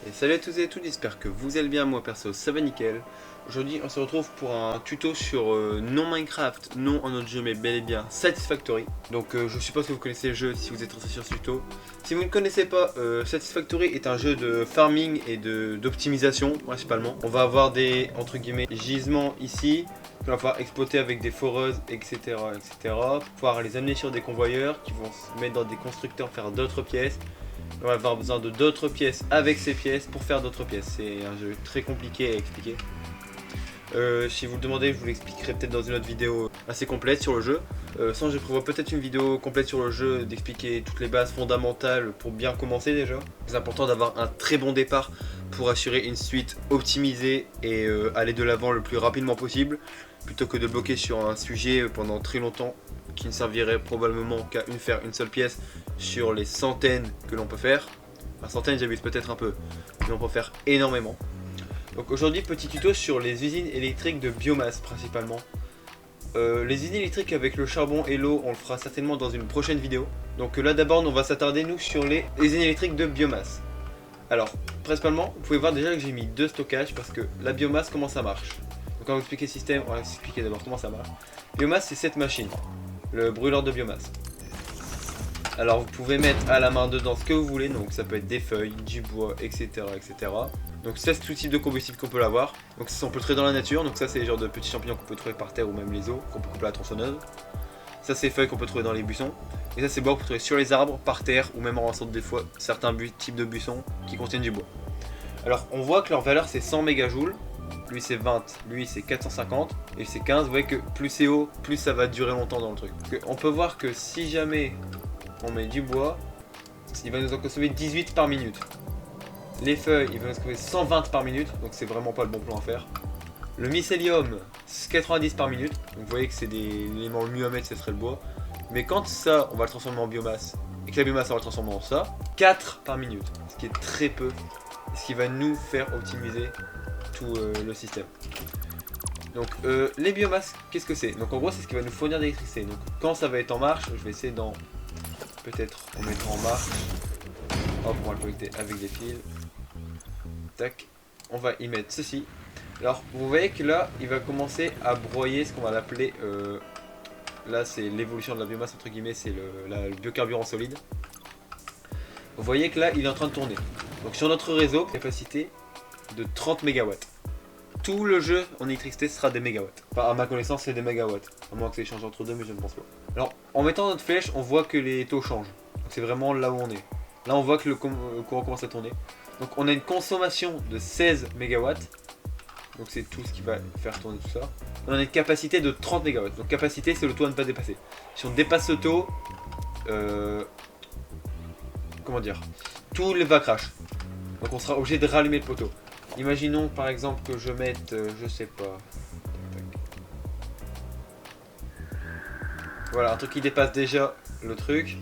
Et salut à tous et à toutes, j'espère que vous allez bien, moi perso ça va nickel. Aujourd'hui on se retrouve pour un tuto sur non Minecraft, non un autre jeu mais bel et bien Satisfactory. Donc je suppose que vous connaissez le jeu si vous êtes resté sur ce tuto. Si vous ne connaissez pas, Satisfactory est un jeu de farming et d'optimisation principalement. On va avoir des entre guillemets gisements ici, qu'on va pouvoir exploiter avec des foreuses, etc. etc. Pour pouvoir les amener sur des convoyeurs qui vont se mettre dans des constructeurs, faire d'autres pièces. On va avoir besoin de d'autres pièces avec ces pièces pour faire d'autres pièces. C'est un jeu très compliqué à expliquer. Si vous le demandez, je vous l'expliquerai peut-être dans une autre vidéo assez complète sur le jeu. Sans, je prévois peut-être une vidéo complète sur le jeu, d'expliquer toutes les bases fondamentales pour bien commencer déjà. C'est important d'avoir un très bon départ pour assurer une suite optimisée et aller de l'avant le plus rapidement possible, plutôt que de bloquer sur un sujet pendant très longtemps qui ne servirait probablement qu'à faire une seule pièce sur les centaines que l'on peut faire. Enfin, centaines, j'abuse peut-être un peu, mais on peut faire énormément. Donc aujourd'hui, petit tuto sur les usines électriques de biomasse principalement. Les usines électriques avec le charbon et l'eau, on le fera certainement dans une prochaine vidéo. Donc là d'abord, on va s'attarder nous sur les usines électriques de biomasse. Alors, principalement, vous pouvez voir déjà que j'ai mis 2 stockages parce que la biomasse, comment ça marche. Donc on va expliquer le système, on va expliquer d'abord comment ça marche. Biomasse, c'est cette machine, le brûleur de biomasse. Alors vous pouvez mettre à la main dedans ce que vous voulez, donc ça peut être des feuilles, du bois, etc. etc. Donc ça c'est tout type de combustible qu'on peut l'avoir. Donc ça on peut le trouver dans la nature, donc ça c'est les genres de petits champignons qu'on peut trouver par terre ou même les os qu'on peut couper à la tronçonneuse. Ça c'est feuilles qu'on peut trouver dans les buissons. Et ça c'est bois qu'on peut trouver sur les arbres, par terre ou même en ramassant des fois certains types de buissons qui contiennent du bois. Alors on voit que leur valeur c'est 100 mégajoules. Lui c'est 20, lui c'est 450 et c'est 15. Vous voyez que plus c'est haut, plus ça va durer longtemps dans le truc. On peut voir que si jamais on met du bois, il va nous en consommer 18 par minute. Les feuilles, il va nous en consommer 120 par minute, donc c'est vraiment pas le bon plan à faire. Le mycélium, 90 par minute, donc vous voyez que c'est des éléments le mieux à mettre, ce serait le bois. Mais quand ça, on va le transformer en biomasse, et que la biomasse, on va le transformer en ça, 4 par minute, ce qui est très peu, ce qui va nous faire optimiser tout le système. Donc les biomasses, qu'est-ce que c'est? Donc en gros, c'est ce qui va nous fournir de l'électricité. Donc quand ça va être en marche, je vais essayer d'en peut-être en mettre en marche. Hop, on va le connecter avec des fils. Tac. On va y mettre ceci. Alors, vous voyez que là, il va commencer à broyer ce qu'on va l'appeler. Là, c'est l'évolution de la biomasse, entre guillemets, c'est le biocarburant solide. Vous voyez que là, il est en train de tourner. Donc, sur notre réseau, capacité de 30 MW. Tout le jeu en électricité sera des mégawatts. Enfin, à ma connaissance, c'est des mégawatts. À moins que ça change entre deux, mais je ne pense pas. Alors, en mettant notre flèche, on voit que les taux changent. Donc, c'est vraiment là où on est. Là, on voit que le courant commence à tourner. Donc, on a une consommation de 16 mégawatts. Donc, c'est tout ce qui va faire tourner tout ça. On a une capacité de 30 mégawatts. Donc, capacité, c'est le taux à ne pas dépasser. Si on dépasse ce taux, comment dire, tout va crash. Donc, on sera obligé de rallumer le poteau. Imaginons par exemple que je mette, je sais pas. Voilà, un truc qui dépasse déjà le truc.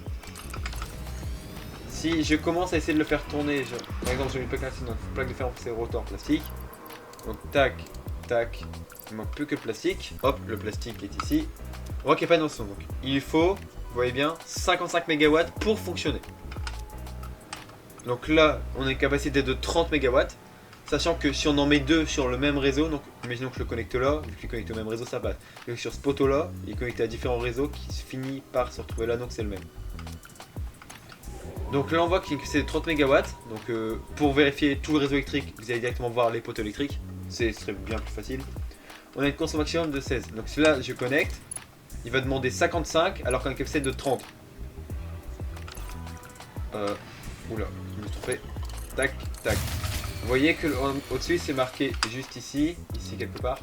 Si je commence à essayer de le faire tourner, par exemple j'ai une plaque de fer en c'est rotor plastique. Donc tac, tac, il ne manque plus que le plastique. Hop, le plastique est ici. On voit qu'il n'y a pas de notion. Donc il faut, vous voyez bien, 55 MW pour fonctionner. Donc là, on a une capacité de 30 MW. Sachant que si on en met deux sur le même réseau, donc imaginons que je le connecte là, vu qu'il est connecté au même réseau, ça passe. Donc sur ce poteau là, il est connecté à différents réseaux qui se finit par se retrouver là, donc c'est le même. Donc là on voit que c'est 30 MW, donc pour vérifier tout le réseau électrique, vous allez directement voir les poteaux électriques, ce serait bien plus facile. On a une consommation maximum de 16, donc là je connecte, il va demander 55 alors qu'on a une capacité de 30. Oula, je me suis trompé, tac, tac. Vous voyez que au-dessus c'est marqué juste ici quelque part.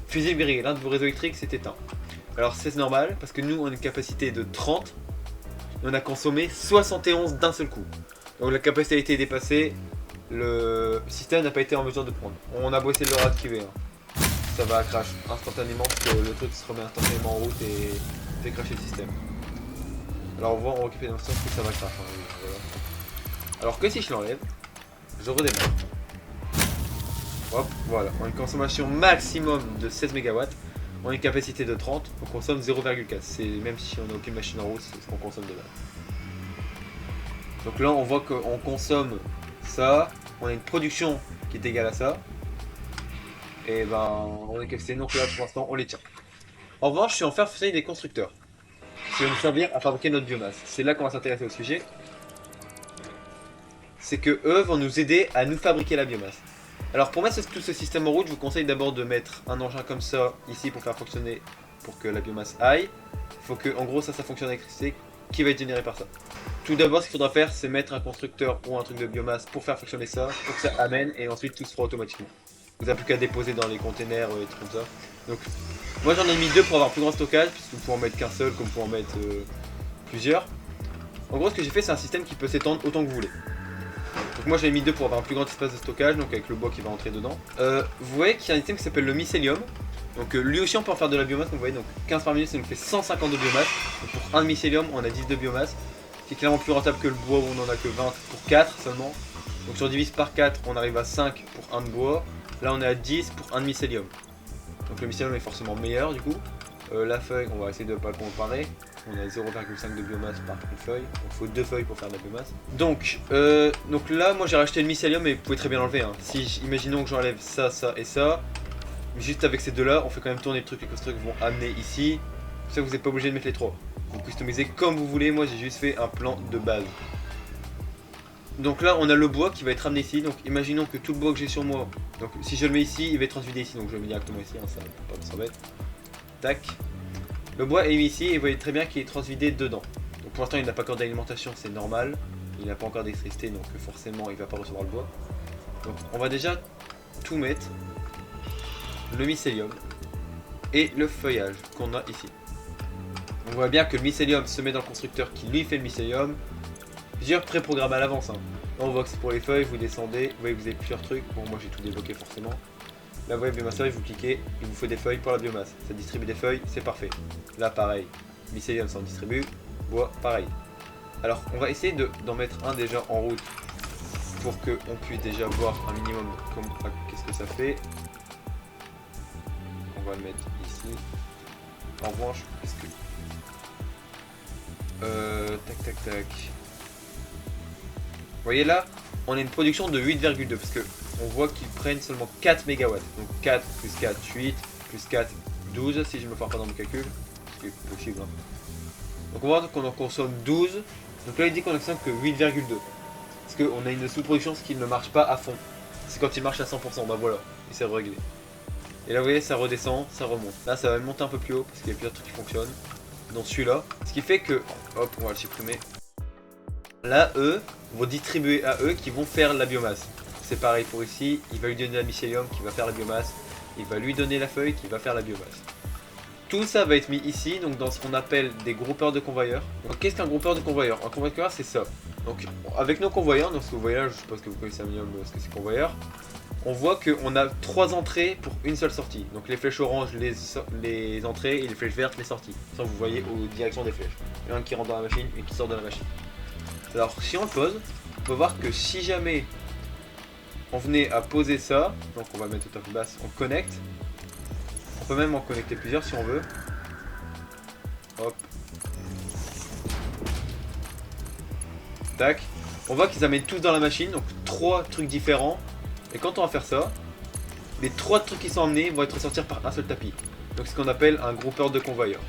Fusible grillé, l'un de vos réseaux électriques s'est éteint. Alors c'est normal parce que nous on a une capacité de 30 et on a consommé 71 d'un seul coup. Donc la capacité a été dépassée, le système n'a pas été en mesure de prendre. On a beau essayer de le réactiver, hein. Ça va crash instantanément parce que le truc se remet instantanément en route et fait crasher le système. Alors on voit en récupérer dans le sens que ça va crash. Hein, voilà. Alors que si je l'enlève, je redémarre. Hop, voilà, on a une consommation maximum de 16 MW, on a une capacité de 30, on consomme 0,4. C'est même si on n'a aucune machine en route, c'est ce qu'on consomme de base. Donc là on voit qu'on consomme ça, on a une production qui est égale à ça. Et ben on est cassé, donc là pour l'instant on les tient. En revanche, je suis en faire fonctionner des constructeurs qui vont nous servir à fabriquer notre biomasse. C'est là qu'on va s'intéresser au sujet. C'est que eux vont nous aider à nous fabriquer la biomasse. Alors pour mettre tout ce système en route, je vous conseille d'abord de mettre un engin comme ça ici pour faire fonctionner, pour que la biomasse aille. Il faut que en gros ça fonctionne avec l'électricité qui va être générée par ça. Tout d'abord ce qu'il faudra faire c'est mettre un constructeur ou un truc de biomasse pour faire fonctionner ça, pour que ça amène et ensuite tout se fera automatiquement. Vous n'avez plus qu'à déposer dans les containers et tout comme ça. Donc moi j'en ai mis deux pour avoir plus grand stockage, puisque vous pouvez en mettre qu'un seul comme vous pouvez en mettre plusieurs. En gros ce que j'ai fait c'est un système qui peut s'étendre autant que vous voulez. Donc moi j'ai mis deux pour avoir un plus grand espace de stockage, donc avec le bois qui va entrer dedans. Vous voyez qu'il y a un item qui s'appelle le mycélium. Donc lui aussi on peut en faire de la biomasse, comme vous voyez, donc 15 par minute ça nous fait 150 de biomasse. Donc pour 1 de mycélium on a 10 de biomasse, qui est clairement plus rentable que le bois où on en a que 20 pour 4 seulement. Donc si on divise par 4 on arrive à 5 pour 1 de bois, là on est à 10 pour 1 de mycélium. Donc le mycélium est forcément meilleur du coup. La feuille, on va essayer de ne pas le comparer. On a 0,5 de biomasse par une feuille. Donc il faut 2 feuilles pour faire de la biomasse. Donc là, moi j'ai racheté le mycélium et vous pouvez très bien l'enlever. Hein. Si, imaginons que j'enlève ça, ça et ça. Juste avec ces deux-là, on fait quand même tourner le truc. Les constructeurs vont amener ici. Pour ça, vous n'êtes pas obligé de mettre les trois. Vous customisez comme vous voulez. Moi j'ai juste fait un plan de base. Donc là, on a le bois qui va être amené ici. Donc imaginons que tout le bois que j'ai sur moi. Donc si je le mets ici, il va être transvidé ici. Donc je le mets directement ici. Hein, ça va pas s'embêter. Tac. Le bois est mis ici et vous voyez très bien qu'il est transvidé dedans. Donc pour l'instant il n'a pas encore d'alimentation, c'est normal. Il n'a pas encore d'électricité donc forcément il va pas recevoir le bois. Donc on va déjà tout mettre. Le mycélium et le feuillage qu'on a ici. On voit bien que le mycélium se met dans le constructeur qui lui fait le mycélium. Plusieurs préprogrammés à l'avance. Hein. Là on voit que c'est pour les feuilles, vous descendez, vous voyez que vous avez plusieurs trucs. Bon moi j'ai tout débloqué forcément. Là vous voyez biomasse, vous cliquez, il vous faut des feuilles pour la biomasse. Ça distribue des feuilles, c'est parfait. Là pareil, mycélium ça en distribue, bois pareil. Alors on va essayer d'en mettre un déjà en route pour qu'on puisse déjà voir un minimum qu'est-ce que ça fait. On va le mettre ici. En revanche, est-ce que... tac tac tac. Vous voyez là, on a une production de 8,2 parce que on voit qu'ils prennent seulement 4 MW. Donc 4 plus 4, 8, plus 4, 12 si je me foire pas dans mon calcul. Ce qui est possible. Hein. Donc on voit qu'on en consomme 12. Donc là il dit qu'on ne consomme que 8,2. Parce qu'on a une sous-production, ce qui ne marche pas à fond. C'est quand il marche à 100%, bah voilà, il s'est réglé. Et là vous voyez ça redescend, ça remonte. Là ça va monter un peu plus haut parce qu'il y a plusieurs trucs qui fonctionnent. Dans celui-là. Ce qui fait que, hop on va le supprimer. Là eux vont distribuer à eux qui vont faire la biomasse. C'est pareil pour ici, il va lui donner la mycélium qui va faire la biomasse, il va lui donner la feuille qui va faire la biomasse. Tout ça va être mis ici, donc dans ce qu'on appelle des groupeurs de convoyeurs. Donc qu'est-ce qu'un groupeur de convoyeurs? Un convoyeur c'est ça. Donc avec nos convoyeurs, donc ce que vous voyez là, je suppose que vous connaissez un minimum ce que c'est convoyeur, on voit qu'on a 3 entrées pour une seule sortie. Donc les flèches oranges, les entrées et les flèches vertes, les sorties. Ça vous voyez aux directions des flèches. Il y en a un qui rentre dans la machine et qui sort de la machine. Alors si on le pose, on peut voir que si jamais on venait à poser ça, donc on va le mettre tout à fait basse, on connecte. On peut même en connecter plusieurs si on veut. Hop. Tac. On voit qu'ils amènent tous dans la machine, donc 3 trucs différents. Et quand on va faire ça, les 3 trucs qui sont emmenés vont être ressortis par un seul tapis. Donc c'est ce qu'on appelle un groupeur de convoyeurs.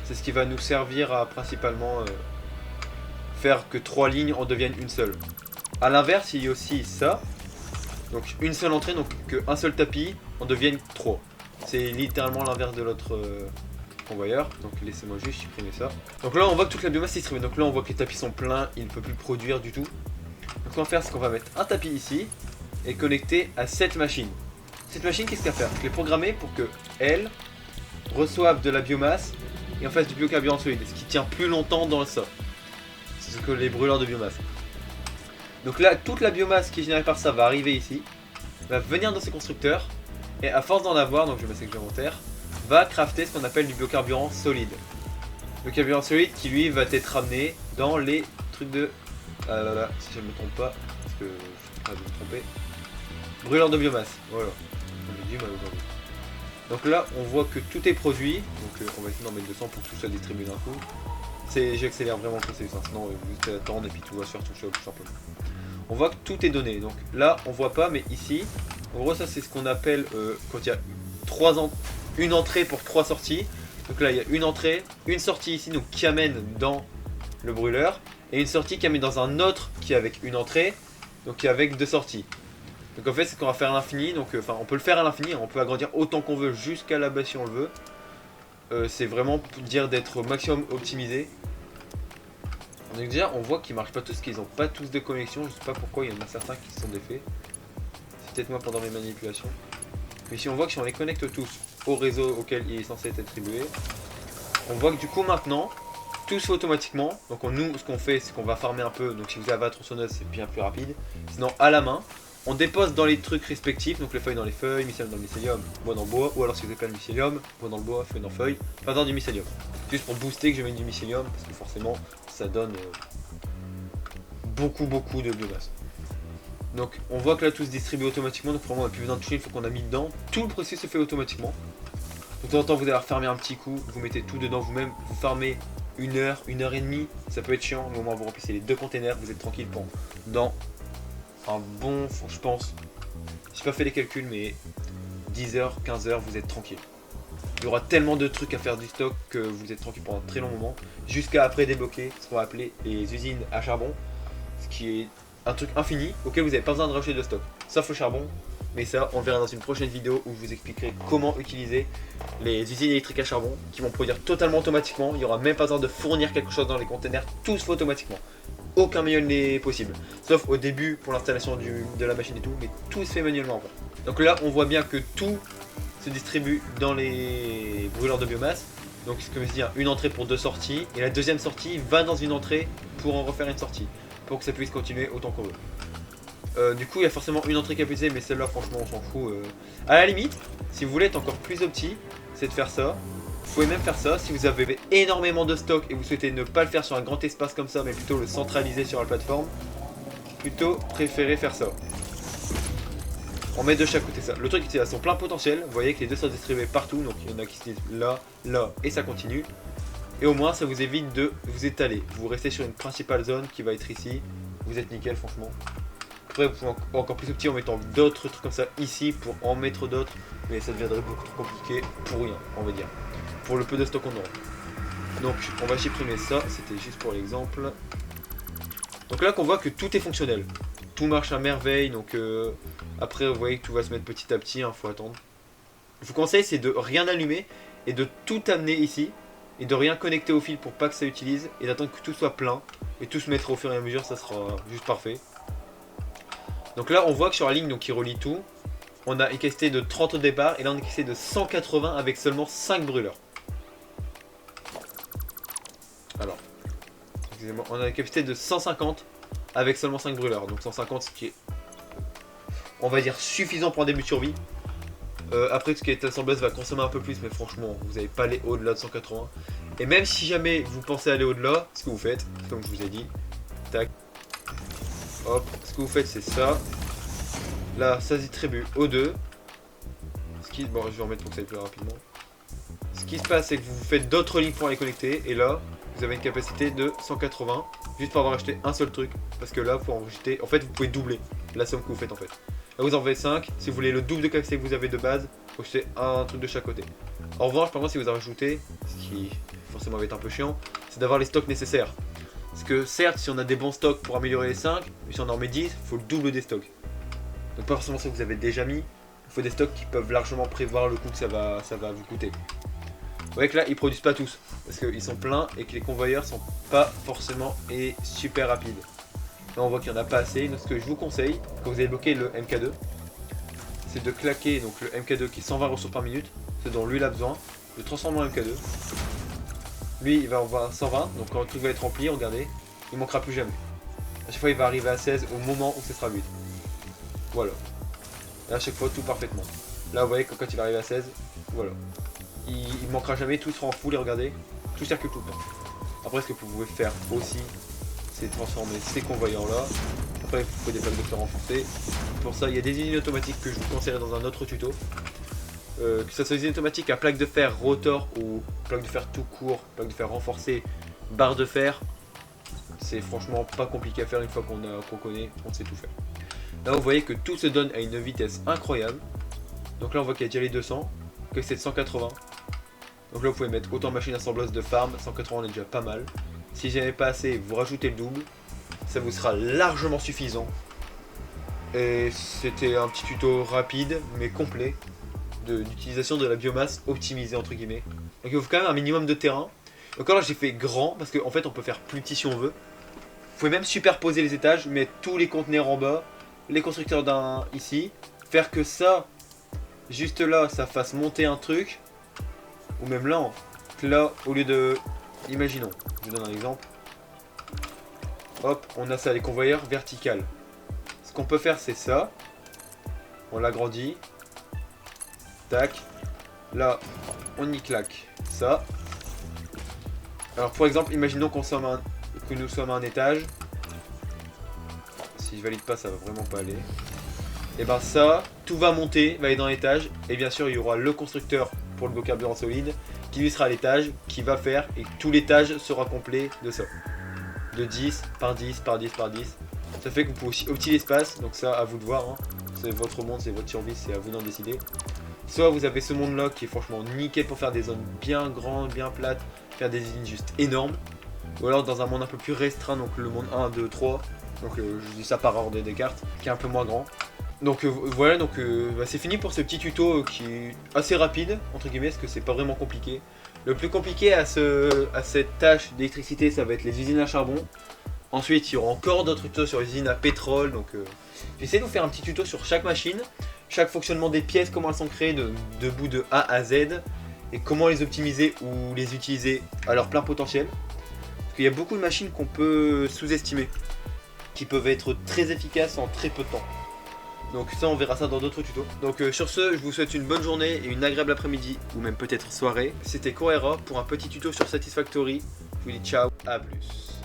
C'est ce qui va nous servir à principalement faire que 3 lignes en deviennent une seule. A l'inverse, il y a aussi ça. Donc une seule entrée, donc qu'un seul tapis en devienne 3. C'est littéralement l'inverse de l'autre convoyeur. Donc laissez-moi juste supprimer ça. Donc là on voit que toute la biomasse est distribuée. Donc là on voit que les tapis sont pleins, il ne peut plus produire du tout. Donc ce qu'on va faire, c'est qu'on va mettre un tapis ici et connecter à cette machine. Cette machine, qu'est-ce qu'elle va faire? Je l'ai programmée pour que elle reçoive de la biomasse et en fasse du biocarburant solide, ce qui tient plus longtemps dans le sol. C'est ce que les brûleurs de biomasse. Donc là, toute la biomasse qui est générée par ça va arriver ici, va venir dans ce constructeur, et à force d'en avoir, donc je mets supplémentaire, va crafter ce qu'on appelle du biocarburant solide. Le biocarburant solide qui lui va être ramené dans les trucs de... Ah là là, si je ne me trompe pas, parce que je suis en train de me tromper. Brûleur de biomasse, voilà. J'ai du mal aujourd'hui. Donc là, on voit que tout est produit, donc on va essayer d'en mettre 200 pour que tout soit distribué d'un coup. J'accélère vraiment le processus, hein, sinon vous allez attendre et puis tout va se faire tout seul tout simplement. on voit que tout est donné. Donc là, on voit pas, mais ici, en gros, ça c'est ce qu'on appelle quand il y a une entrée pour 3 sorties. Donc là, il y a une entrée, une sortie ici, donc qui amène dans le brûleur, et une sortie qui amène dans un autre qui est avec une entrée, donc qui est avec 2 sorties. Donc en fait, c'est qu'on va faire à l'infini. Donc enfin, on peut le faire à l'infini, on peut agrandir autant qu'on veut jusqu'à là-bas si on le veut. C'est vraiment pour dire d'être au maximum optimisé. Donc déjà, on voit qu'ils marchent pas tous, qu'ils n'ont pas tous de connexion. Je sais pas pourquoi, il y en a certains qui sont défaits. C'est peut-être moi pendant mes manipulations. Mais si on voit que si on les connecte tous au réseau auquel il est censé être attribué, on voit que du coup maintenant, tout se fait automatiquement. Donc nous, ce qu'on fait, c'est qu'on va farmer un peu. Donc si vous avez la tronçonneuse, c'est bien plus rapide. Sinon, à la main, on dépose dans les trucs respectifs. Donc les feuilles dans les feuilles, mycélium dans le mycélium, bois dans le bois. Ou alors si vous n'avez pas le mycélium, bois dans le bois, feuille dans feuille. Enfin dans du mycélium. Juste pour booster que je mets du mycélium, parce que forcément, ça donne beaucoup de biomasse. Donc on voit que là tout se distribue automatiquement, donc vraiment on n'a plus besoin de toucher une fois qu'on a mis dedans. Tout le processus se fait automatiquement. De temps en temps vous allez refermer un petit coup, vous mettez tout dedans vous-même, vous farmez 1 heure, 1 heure et demie, ça peut être chiant, mais au moins vous remplissez les 2 containers, vous êtes tranquille pendant un bon, je pense, j'ai pas fait les calculs mais 10 heures, 15 heures, vous êtes tranquille. Il y aura tellement de trucs à faire du stock que vous êtes tranquille pendant un très long moment, jusqu'à après débloquer ce qu'on va appeler les usines à charbon, ce qui est un truc infini auquel vous n'avez pas besoin de racheter de stock, sauf le charbon. Mais ça, on verra dans une prochaine vidéo où je vous expliquerai comment utiliser les usines électriques à charbon qui vont produire totalement automatiquement. Il n'y aura même pas besoin de fournir quelque chose dans les containers, tout se fait automatiquement. Aucun manuel n'est possible, sauf au début pour l'installation de la machine et tout, mais tout se fait manuellement en fait. Donc là, on voit bien que tout se distribue dans les brûleurs de biomasse. Donc comme je dis, une entrée pour 2 sorties, et la deuxième sortie va dans une entrée pour en refaire une sortie, pour que ça puisse continuer autant qu'on veut. Du coup il y a forcément une entrée capitalisée, mais celle-là franchement on s'en fout. À la limite, si vous voulez être encore plus opti, c'est de faire ça. Vous pouvez même faire ça si vous avez énormément de stock et vous souhaitez ne pas le faire sur un grand espace comme ça, mais plutôt le centraliser sur la plateforme. Plutôt préférez faire ça. On met de chaque côté ça. Le truc c'est à son plein potentiel, vous voyez que les deux sont distribués partout, donc il y en a qui se disent là, là, et ça continue. Et au moins ça vous évite de vous étaler. Vous restez sur une principale zone qui va être ici. Vous êtes nickel franchement. Après vous pouvez encore plus petit en mettant d'autres trucs comme ça ici pour en mettre d'autres. Mais ça deviendrait beaucoup trop compliqué pour rien, on va dire. Pour le peu de stock qu'on aura. Donc on va supprimer ça, c'était juste pour l'exemple. Donc là qu'on voit que tout est fonctionnel. Tout marche à merveille, donc après vous voyez que tout va se mettre petit à petit, faut attendre. Je vous conseille c'est de rien allumer et de tout amener ici. Et de rien connecter au fil pour pas que ça utilise. Et d'attendre que tout soit plein. Et tout se mettra au fur et à mesure, ça sera juste parfait. Donc là on voit que sur la ligne donc, qui relie tout, on a une capacité de 30 au départ. Et là on a une capacité de 180 avec seulement 5 brûleurs. Alors, excusez-moi, on a une capacité de 150 avec seulement 5 brûleurs. Donc 150 ce qui est, on va dire, suffisant pour un début de survie. Après ce qui est assembleuse va consommer un peu plus, mais franchement vous n'allez pas aller au-delà de 180. Et même si jamais vous pensez aller au-delà, ce que vous faites, comme je vous ai dit, tac, hop, ce que vous faites c'est ça. Là ça se distribue aux deux. Bon je vais remettre pour que ça aille plus rapidement. Ce qui se passe c'est que vous faites d'autres lignes pour les connecter. Et là vous avez une capacité de 180. Juste pour avoir acheté un seul truc. Parce que là pour en rajouter, en fait vous pouvez doubler la somme que vous faites en fait. Là vous en faites 5, si vous voulez le double de capacité que vous avez de base, il faut acheter un truc de chaque côté. En revanche, par contre, si vous en rajoutez, ce qui forcément va être un peu chiant, c'est d'avoir les stocks nécessaires. Parce que certes, si on a des bons stocks pour améliorer les 5, mais si on en met 10, il faut le double des stocks. Donc pas forcément ça que vous avez déjà mis, il faut des stocks qui peuvent largement prévoir le coût que ça va vous coûter. Vous voyez que là, ils produisent pas tous, parce qu'ils sont pleins et que les convoyeurs sont pas forcément et super rapides. Là on voit qu'il n'y en a pas assez, donc ce que je vous conseille, quand vous allez bloquer le MK2, c'est de claquer donc le MK2 qui est 120 ressources par minute, ce dont lui il a besoin, de transformer en MK2. Lui il va avoir 120, donc quand le truc va être rempli, regardez, il manquera plus jamais. À chaque fois il va arriver à 16 au moment où ce sera 8. Voilà. Et à chaque fois tout parfaitement. Là vous voyez que quand il va arriver à 16, voilà. Il manquera jamais, tout sera en full et regardez, tout circule tout le temps. Après ce que vous pouvez faire aussi, c'est transformer ces convoyeurs là. Après il faut des plaques de fer renforcées. Pour ça il y a des usines automatiques que je vous conseillerais dans un autre tuto. Que ce soit usine automatique à plaque de fer rotor ou plaque de fer tout court, plaque de fer renforcée, barre de fer. c'est franchement pas compliqué à faire une fois qu'on connaît, on sait tout faire. Là vous voyez que tout se donne à une vitesse incroyable. Donc là on voit qu'il y a déjà les 200, que c'est de 180. Donc là vous pouvez mettre autant de machines assembleuse de farm, 180 on est déjà pas mal. Si j'avais pas assez, vous rajoutez le double, ça vous sera largement suffisant. Et c'était un petit tuto rapide mais complet d'utilisation de la biomasse optimisée entre guillemets. Donc il faut quand même un minimum de terrain. Donc là j'ai fait grand parce qu'en fait on peut faire plus petit si on veut. Vous pouvez même superposer les étages, mettre tous les conteneurs en bas, les constructeurs d'un ici, faire que ça, juste là, ça fasse monter un truc. Ou même là, au lieu de... Imaginons, je vous donne un exemple. Hop, on a ça, les convoyeurs verticales. Ce qu'on peut faire c'est ça. On l'agrandit. Tac. Là, on y claque ça. Alors pour exemple, imaginons que nous sommes à un étage. Si je valide pas, ça va vraiment pas aller. Et ben ça, tout va monter, va aller dans l'étage. Et bien sûr, il y aura le constructeur pour le biocarburant solide qui lui sera à l'étage, qui va faire, et tout l'étage sera complet de ça. De 10 par 10 par 10 par 10. Ça fait que vous pouvez aussi optimiser l'espace, donc ça à vous de voir. Hein. C'est votre monde, c'est votre survie, c'est à vous d'en décider. Soit vous avez ce monde là qui est franchement nickel pour faire des zones bien grandes, bien plates, faire des usines juste énormes. Ou alors dans un monde un peu plus restreint, donc le monde 1, 2, 3. Donc je dis ça par ordre des cartes, qui est un peu moins grand. Donc voilà, donc c'est fini pour ce petit tuto qui est assez rapide, entre guillemets, parce que c'est pas vraiment compliqué. Le plus compliqué à cette tâche d'électricité, ça va être les usines à charbon. Ensuite, il y aura encore d'autres tutos sur les usines à pétrole. Donc j'essaie de vous faire un petit tuto sur chaque machine, chaque fonctionnement des pièces, comment elles sont créées de bout de A à Z, et comment les optimiser ou les utiliser à leur plein potentiel. Parce qu'il y a beaucoup de machines qu'on peut sous-estimer, qui peuvent être très efficaces en très peu de temps. Donc ça on verra ça dans d'autres tutos. Donc sur ce, je vous souhaite une bonne journée et une agréable après-midi, ou même peut-être soirée. C'était Corera pour un petit tuto sur Satisfactory. Je vous dis ciao, à plus.